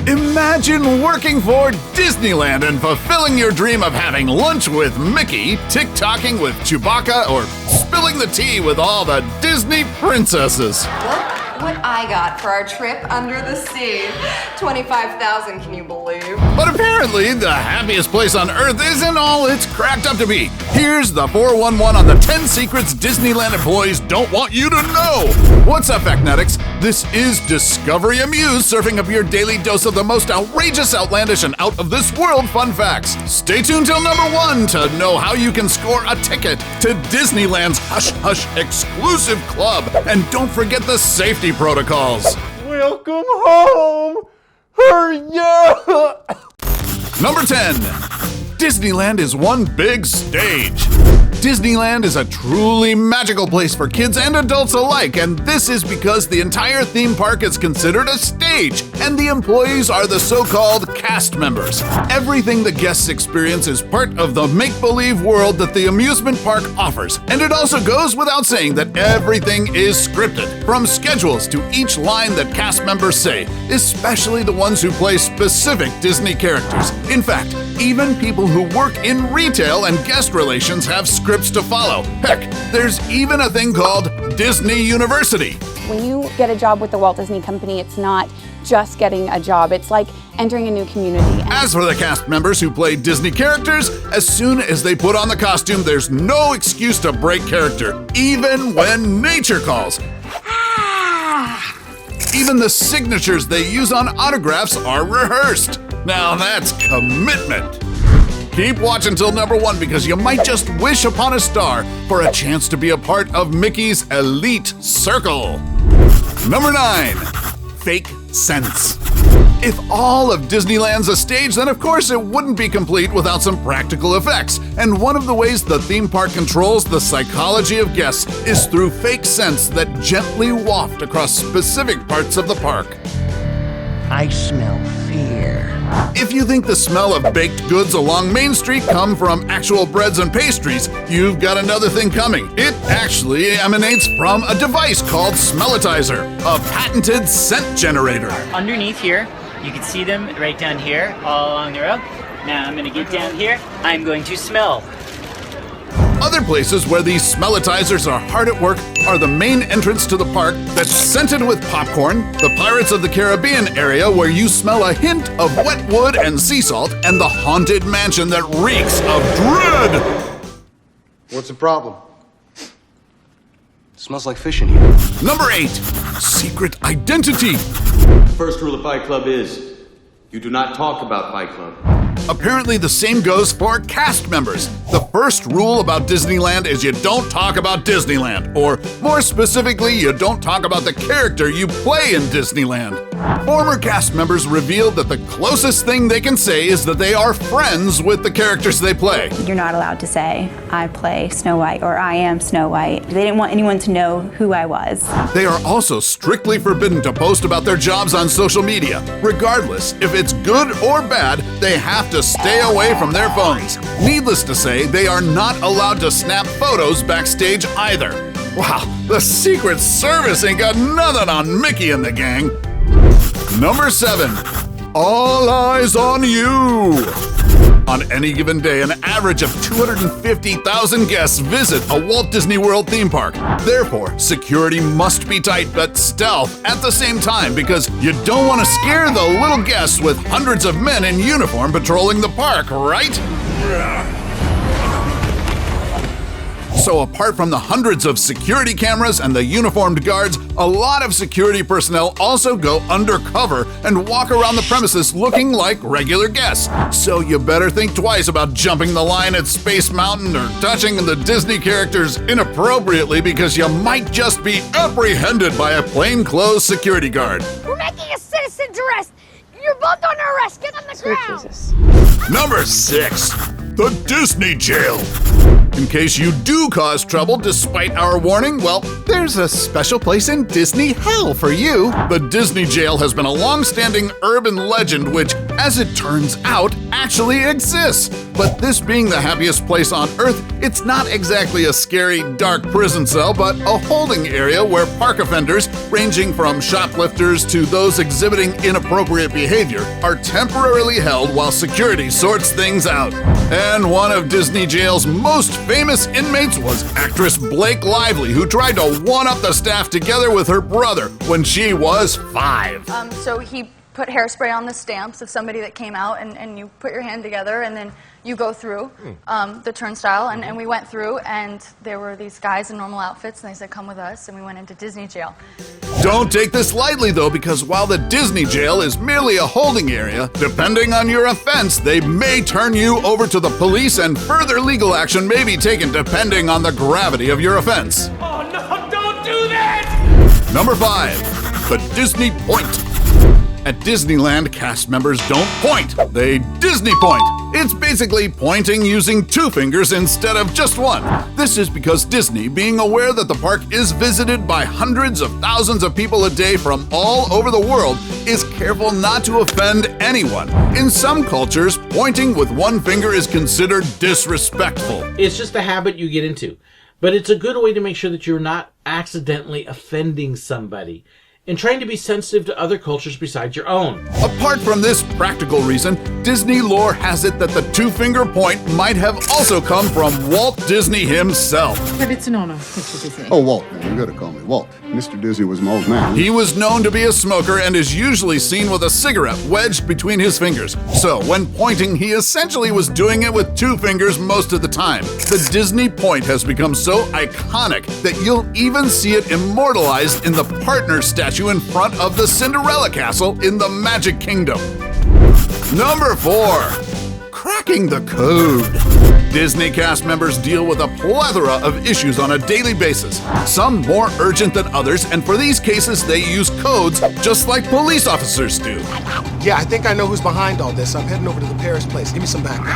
Imagine working for Disneyland and fulfilling your dream of having lunch with Mickey, tick-tocking with Chewbacca, or spilling the tea with all the Disney princesses. Look what I got for our trip under the sea. 25,000, can you believe? But apparently, the happiest place on Earth isn't all it's cracked up to be. Here's the 411 on the 10 secrets Disneyland employees don't want you to know. What's up, Factnetics? This is Discovery Amuse, serving up your daily dose of the most outrageous, outlandish, and out-of-this-world fun facts. Stay tuned till number 1 to know how you can score a ticket to Disneyland's Hush Hush exclusive club. And don't forget the safety protocols. Welcome home! Hurry up! Number 10. Disneyland is one big stage. Disneyland is a truly magical place for kids and adults alike, and this is because the entire theme park is considered a stage, and the employees are the so-called cast members. Everything the guests experience is part of the make-believe world that the amusement park offers, and it also goes without saying that everything is scripted, from schedules to each line that cast members say, especially the ones who play specific Disney characters. In fact, even people who work in retail and guest relations have scripts to follow. Heck, there's even a thing called Disney University. When you get a job with the Walt Disney Company, it's not just getting a job, it's like entering a new community. As for the cast members who play Disney characters, as soon as they put on the costume, there's no excuse to break character, even when nature calls. Even the signatures they use on autographs are rehearsed. Now that's commitment. Keep watching till number 1 because you might just wish upon a star for a chance to be a part of Mickey's elite circle. Number 9. Fake sense. If all of Disneyland's a stage, then of course it wouldn't be complete without some practical effects. And one of the ways the theme park controls the psychology of guests is through fake scents that gently waft across specific parts of the park. I smell fear. If you think the smell of baked goods along Main Street come from actual breads and pastries, you've got another thing coming. It actually emanates from a device called Smellitizer, a patented scent generator. Underneath here, you can see them right down here, all along the road. Now I'm gonna get down here, I'm going to smell. Other places where these smellitizers are hard at work are the main entrance to the park that's scented with popcorn, the Pirates of the Caribbean area where you smell a hint of wet wood and sea salt, and the haunted mansion that reeks of dread. What's the problem? It smells like fish in here. Number 8. Secret identity. The first rule of Fight Club is, you do not talk about Fight Club. Apparently the same goes for cast members. The first rule about Disneyland is you don't talk about Disneyland, or more specifically, you don't talk about the character you play in Disneyland. Former cast members revealed that the closest thing they can say is that they are friends with the characters they play. You're not allowed to say, I play Snow White or I am Snow White. They didn't want anyone to know who I was. They are also strictly forbidden to post about their jobs on social media. Regardless, if it's good or bad, they have to stay away from their phones. Needless to say, they are not allowed to snap photos backstage either. Wow, the Secret Service ain't got nothing on Mickey and the gang. Number 7. All eyes on you. On any given day, an average of 250,000 guests visit a Walt Disney World theme park. Therefore, security must be tight but stealth at the same time because you don't want to scare the little guests with hundreds of men in uniform patrolling the park, right? So apart from the hundreds of security cameras and the uniformed guards, a lot of security personnel also go undercover and walk around the premises looking like regular guests. So you better think twice about jumping the line at Space Mountain or touching the Disney characters inappropriately because you might just be apprehended by a plainclothes security guard. We're making a citizen's arrest! You're both under arrest! Get on the ground! Number 6. The Disney Jail. In case you do cause trouble despite our warning, well, there's a special place in Disney Hell for you. The Disney Jail has been a long-standing urban legend which, as it turns out, actually exists. But this being the happiest place on Earth, it's not exactly a scary, dark prison cell, but a holding area where park offenders, ranging from shoplifters to those exhibiting inappropriate behavior, are temporarily held while security sorts things out. And one of Disney Jail's most famous inmates was actress Blake Lively, who tried to one-up the staff together with her brother when she was 5. So he put hairspray on the stamps of somebody that came out, and you put your hand together, and then you go through the turnstile, and we went through, and there were these guys in normal outfits, and they said, come with us, and we went into Disney Jail. Don't take this lightly, though, because while the Disney Jail is merely a holding area, depending on your offense, they may turn you over to the police and further legal action may be taken depending on the gravity of your offense. Oh no, don't do that! Number 5. The Disney Point. At Disneyland, cast members don't point, they Disney point. It's basically pointing using 2 fingers instead of just 1. This is because Disney, being aware that the park is visited by hundreds of thousands of people a day from all over the world, is careful not to offend anyone. In some cultures, pointing with 1 finger is considered disrespectful. It's just a habit you get into. But it's a good way to make sure that you're not accidentally offending somebody, and trying to be sensitive to other cultures besides your own. Apart from this practical reason, Disney lore has it that the 2-finger point might have also come from Walt Disney himself. But it's an honor, Mr. Disney. Oh, Walt. You gotta call me Walt. Mr. Disney was my old man. He was known to be a smoker and is usually seen with a cigarette wedged between his fingers. So when pointing, he essentially was doing it with 2 fingers most of the time. The Disney point has become so iconic that you'll even see it immortalized in the partner statue in front of the Cinderella Castle in the Magic Kingdom. Number 4. Cracking the code. Disney cast members deal with a plethora of issues on a daily basis, some more urgent than others, and for these cases they use codes just like police officers do. Yeah, I think I know who's behind all this. I'm heading over to the Paris place. Give me some background.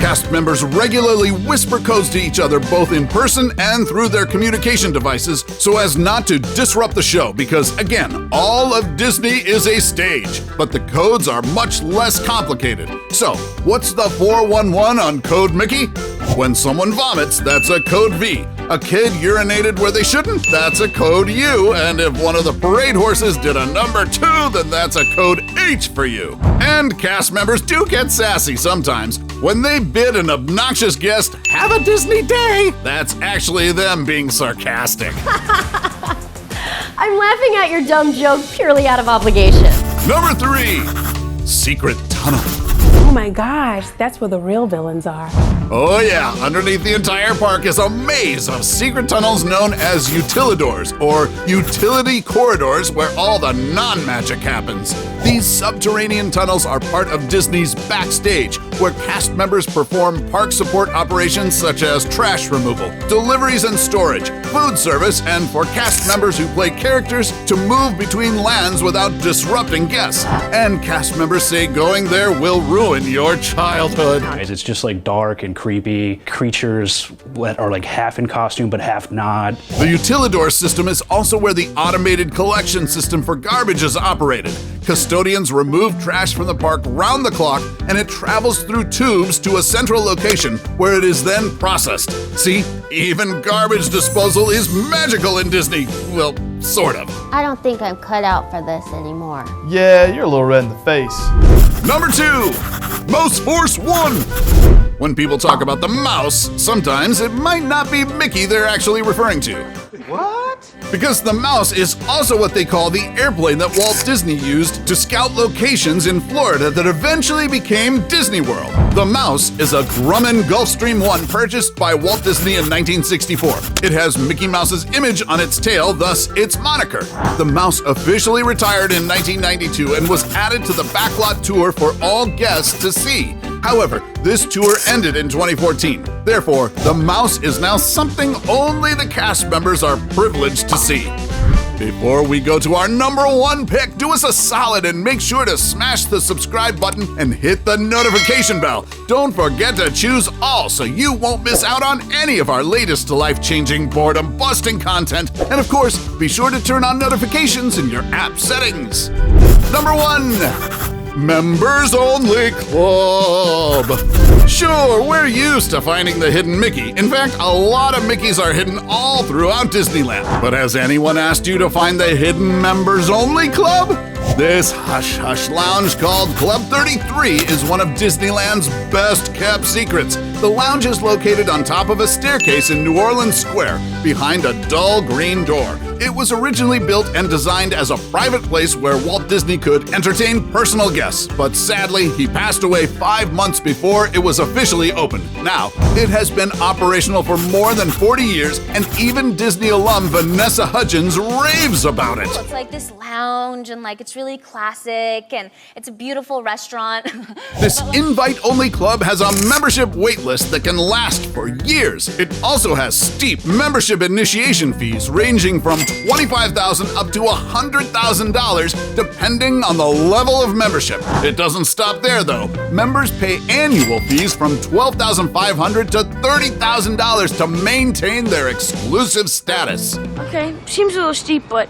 Cast members regularly whisper codes to each other both in person and through their communication devices so as not to disrupt the show because, again, all of Disney is a stage, but the codes are much less complicated. So, what's the 411 on Code Mickey? When someone vomits, that's a Code V. A kid urinated where they shouldn't, that's a Code U. And if one of the parade horses did a number 2, then that's a Code H for you. And cast members do get sassy sometimes. When they bid an obnoxious guest, have a Disney day, that's actually them being sarcastic. I'm laughing at your dumb joke purely out of obligation. Number 3. Secret Tunnel. Oh my gosh, that's where the real villains are. Oh yeah, underneath the entire park is a maze of secret tunnels known as utilidors, or utility corridors, where all the non-magic happens. These subterranean tunnels are part of Disney's backstage, where cast members perform park support operations such as trash removal, deliveries and storage, food service, and for cast members who play characters to move between lands without disrupting guests. And cast members say going there will ruin your childhood. It's just like dark and creepy creatures that are like half in costume but half not. The utilidor system is also where the automated collection system for garbage is operated. Custodians remove trash from the park round the clock, and it travels through tubes to a central location where it is then processed. See, even garbage disposal is magical in Disney. Well, sort of. I don't think I'm cut out for this anymore. Yeah, you're a little red in the face. Number 2. Mouse Force 1. When people talk about the mouse, sometimes it might not be Mickey they're actually referring to. What? Because the mouse is also what they call the airplane that Walt Disney used to scout locations in Florida that eventually became Disney World. The mouse is a Grumman Gulfstream 1 purchased by Walt Disney in 1964. It has Mickey Mouse's image on its tail, thus its moniker. The mouse officially retired in 1992 and was added to the backlot tour for all guests to see. However, this tour ended in 2014. Therefore, the mouse is now something only the cast members are privileged to see. Before we go to our number one pick, do us a solid and make sure to smash the subscribe button and hit the notification bell. Don't forget to choose all so you won't miss out on any of our latest life-changing, boredom-busting content. And of course, be sure to turn on notifications in your app settings. Number 1. Members Only Club. Sure, we're used to finding the hidden Mickey. In fact, a lot of Mickeys are hidden all throughout Disneyland. But has anyone asked you to find the hidden Members Only Club? This hush-hush lounge called Club 33 is one of Disneyland's best-kept secrets. The lounge is located on top of a staircase in New Orleans Square, behind a dull green door. It was originally built and designed as a private place where Walt Disney could entertain personal guests, but sadly, he passed away 5 months before it was officially opened. Now, it has been operational for more than 40 years, and even Disney alum Vanessa Hudgens raves about it. It's like this lounge, and like it's really classic, and it's a beautiful restaurant. This invite-only club has a membership waitlist that can last for years. It also has steep membership initiation fees ranging from $25,000 up to $100,000 depending on the level of membership. It doesn't stop there though. Members pay annual fees from $12,500 to $30,000 to maintain their exclusive status. Okay, seems a little steep, but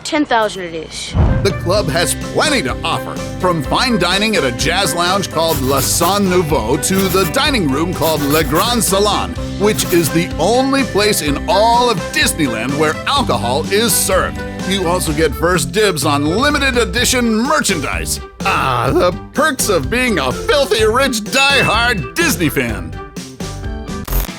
10,000 it is. The club has plenty to offer, from fine dining at a jazz lounge called Le Son Nouveau to the dining room called Le Grand Salon, which is the only place in all of Disneyland where alcohol is served. You also get first dibs on limited edition merchandise. Ah, the perks of being a filthy rich die-hard Disney fan.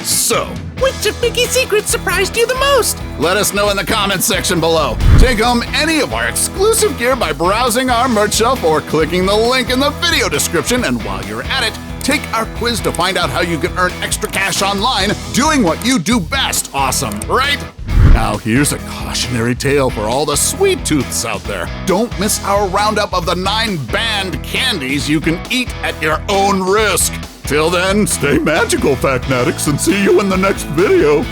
So, which of Mickey's secrets surprised you the most? Let us know in the comments section below. Take home any of our exclusive gear by browsing our merch shelf or clicking the link in the video description. And while you're at it, take our quiz to find out how you can earn extra cash online doing what you do best. Awesome, right? Now here's a cautionary tale for all the sweet tooths out there. Don't miss our roundup of the 9 banned candies you can eat at your own risk. Till then, stay magical, Factnatics, and see you in the next video.